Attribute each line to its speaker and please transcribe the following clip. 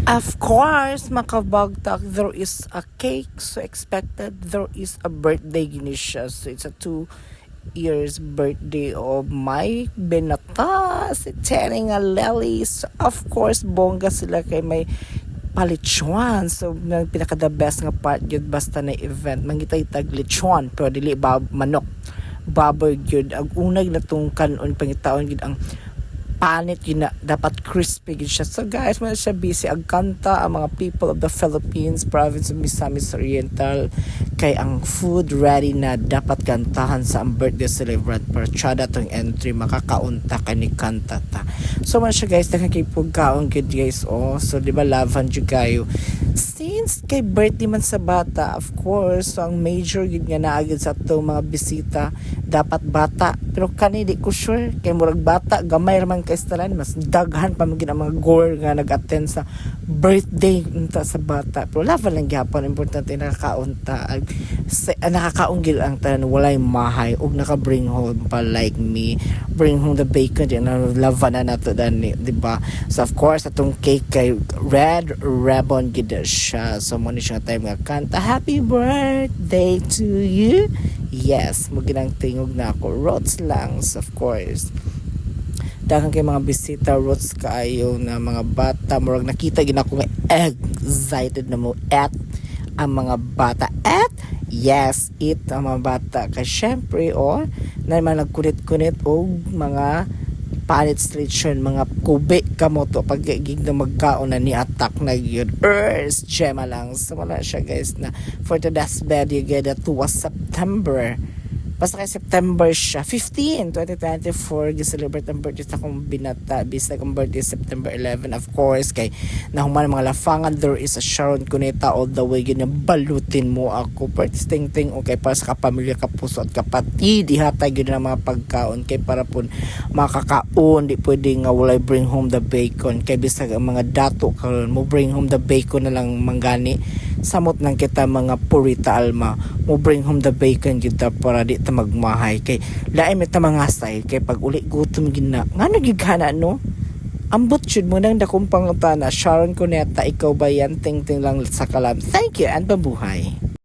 Speaker 1: Of course, makabagtak, there is a cake, so expected, there is a birthday gini siya. So it's a 2 years birthday of my binata, si Tering Aleli. So of course, bongga sila kay may palichuan. So pinaka the best nga part yun basta na event. Mangitay tag lichuan, pero dili manok. Baboy yun. Ang unag na tong kanon pangitaon yun ang panit yun na dapat crispy yun siya. So guys, man siya busy ang kanta ang mga people of the Philippines province of Misamis Oriental kay ang food ready na dapat kantahan sa ang birthday celebrant per tsada tong entry makakaunta ka ni kanta ta. So man siya guys, nakakipog kaon good guys. So di ba lavan dyan kayo since kay birthday man sa bata, of course, so ang major yun nga naagad sa itong mga bisita dapat bata, pero kani di ko sure kay murag bata gamay raman kay stalan mas daghan pa maging ang mga gore nga nag-attend sa birthday unta sa bata, pero laban lang gyapon importante nakakaunta nakakaunggil ang tanan walay mahay ug naka-bring home pa like me bring home the bacon di na laban na nato dani, di ba? So of course atong cake kay red ribbon gid siya, so mo ni siya time nga kanta happy birthday to you. Yes, mo ginang tingog na ako roots lang, so of course daghang kay mga bisita roots kaayo na mga bata murag nakita gid ako nga excited na mo at ang mga bata at yes it ang mga bata kay syempre na mga nagkunit-kunit og mga palit station mga kubi kamoto pag gig na magkaon na ni attack na yun Gemma lang, so wala siya guys na for the last bed you get that was September basta kay September siya 15, 2024 gi-celebrate ang birthday sa akong binata bisa akong birthday September 11 of course kay nahuman mga lafangan there is a Sharon Cuneta all the way yun balutin mo ako birthday ting okay para sa kapamilya kapuso at kapatid ihatag yun ang mga pagkaon kay para po makakaon di pwede nga walay bring home the bacon kay bisag ang mga dato karon mo bring home the bacon na lang manggani samot lang kita mga purita alma mo bring home the bacon kita para di ta magmahay kay lain met mga style kay pag uli gutom gina ngano gigana no ambot jud mo nang dakong pangutana Sharon Cuneta ikaw ba yan ting lang sa kalam thank you and babuhay.